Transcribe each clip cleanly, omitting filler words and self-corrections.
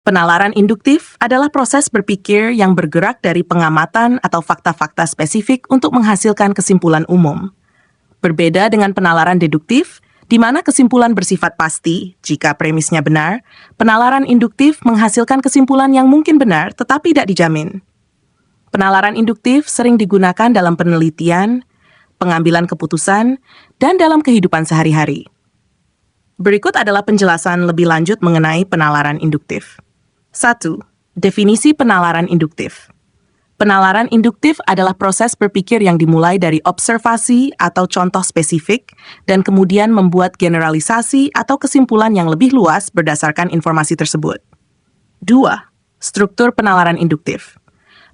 Penalaran induktif adalah proses berpikir yang bergerak dari pengamatan atau fakta-fakta spesifik untuk menghasilkan kesimpulan umum. Berbeda dengan penalaran deduktif, di mana kesimpulan bersifat pasti jika premisnya benar, penalaran induktif menghasilkan kesimpulan yang mungkin benar tetapi tidak dijamin. Penalaran induktif sering digunakan dalam penelitian, pengambilan keputusan, dan dalam kehidupan sehari-hari. Berikut adalah penjelasan lebih lanjut mengenai penalaran induktif. 1. Definisi penalaran induktif. Penalaran induktif adalah proses berpikir yang dimulai dari observasi atau contoh spesifik dan kemudian membuat generalisasi atau kesimpulan yang lebih luas berdasarkan informasi tersebut. 2. Struktur penalaran induktif.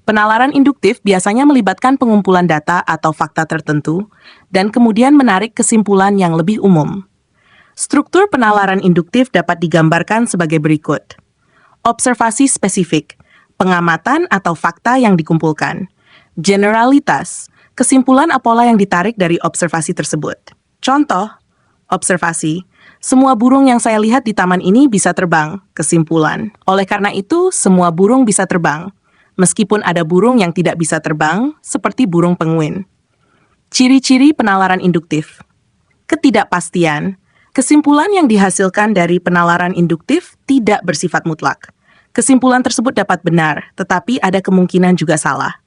Penalaran induktif biasanya melibatkan pengumpulan data atau fakta tertentu dan kemudian menarik kesimpulan yang lebih umum. Struktur penalaran induktif dapat digambarkan sebagai berikut. Observasi spesifik, pengamatan atau fakta yang dikumpulkan. Generalitas, kesimpulan apalah yang ditarik dari observasi tersebut. Contoh, observasi, semua burung yang saya lihat di taman ini bisa terbang. Kesimpulan, oleh karena itu semua burung bisa terbang. Meskipun ada burung yang tidak bisa terbang, seperti burung penguin. Ciri-ciri penalaran induktif. Ketidakpastian. Kesimpulan yang dihasilkan dari penalaran induktif tidak bersifat mutlak. Kesimpulan tersebut dapat benar, tetapi ada kemungkinan juga salah.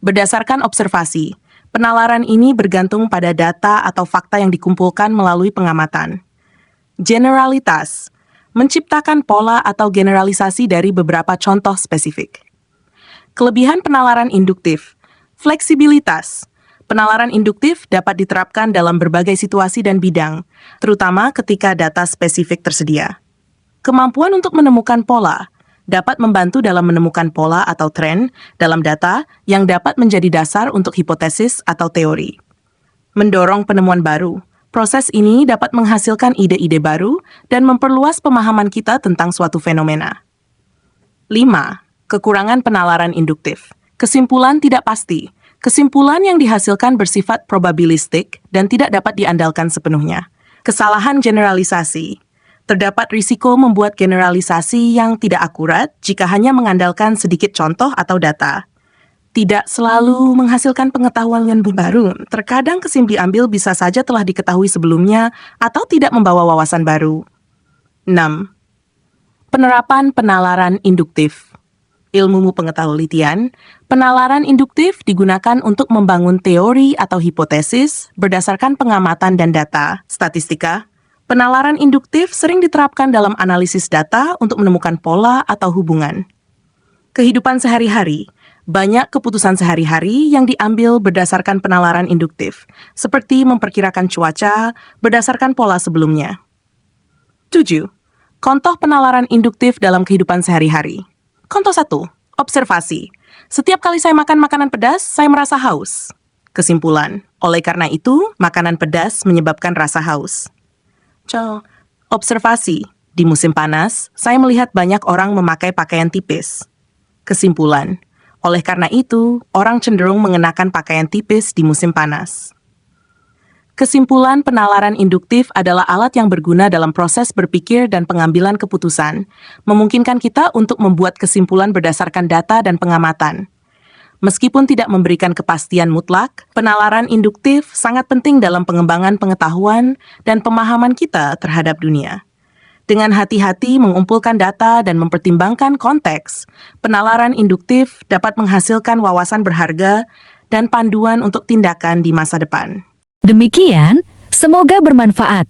Berdasarkan observasi, penalaran ini bergantung pada data atau fakta yang dikumpulkan melalui pengamatan. Generalitas, menciptakan pola atau generalisasi dari beberapa contoh spesifik. Kelebihan penalaran induktif, fleksibilitas. Penalaran induktif dapat diterapkan dalam berbagai situasi dan bidang, terutama ketika data spesifik tersedia. Kemampuan untuk menemukan pola dapat membantu dalam menemukan pola atau tren dalam data yang dapat menjadi dasar untuk hipotesis atau teori. Mendorong penemuan baru. Proses ini dapat menghasilkan ide-ide baru dan memperluas pemahaman kita tentang suatu fenomena. 5. Kekurangan penalaran induktif. Kesimpulan tidak pasti. Kesimpulan yang dihasilkan bersifat probabilistik dan tidak dapat diandalkan sepenuhnya. Kesalahan generalisasi. Terdapat risiko membuat generalisasi yang tidak akurat jika hanya mengandalkan sedikit contoh atau data. Tidak selalu menghasilkan pengetahuan yang baru. Terkadang kesimpulan diambil bisa saja telah diketahui sebelumnya atau tidak membawa wawasan baru. 6. Penerapan penalaran induktif. Ilmu pengetahuan, penalaran induktif digunakan untuk membangun teori atau hipotesis berdasarkan pengamatan dan data. Statistika, penalaran induktif sering diterapkan dalam analisis data untuk menemukan pola atau hubungan. Kehidupan sehari-hari, banyak keputusan sehari-hari yang diambil berdasarkan penalaran induktif, seperti memperkirakan cuaca berdasarkan pola sebelumnya. 7. Contoh penalaran induktif dalam kehidupan sehari-hari. Contoh 1. Observasi. Setiap kali saya makan makanan pedas, saya merasa haus. Kesimpulan. Oleh karena itu, makanan pedas menyebabkan rasa haus. Observasi. Di musim panas, saya melihat banyak orang memakai pakaian tipis. Kesimpulan. Oleh karena itu, orang cenderung mengenakan pakaian tipis di musim panas. Kesimpulan penalaran induktif adalah alat yang berguna dalam proses berpikir dan pengambilan keputusan, memungkinkan kita untuk membuat kesimpulan berdasarkan data dan pengamatan. Meskipun tidak memberikan kepastian mutlak, penalaran induktif sangat penting dalam pengembangan pengetahuan dan pemahaman kita terhadap dunia. Dengan hati-hati mengumpulkan data dan mempertimbangkan konteks, penalaran induktif dapat menghasilkan wawasan berharga dan panduan untuk tindakan di masa depan. Demikian, semoga bermanfaat.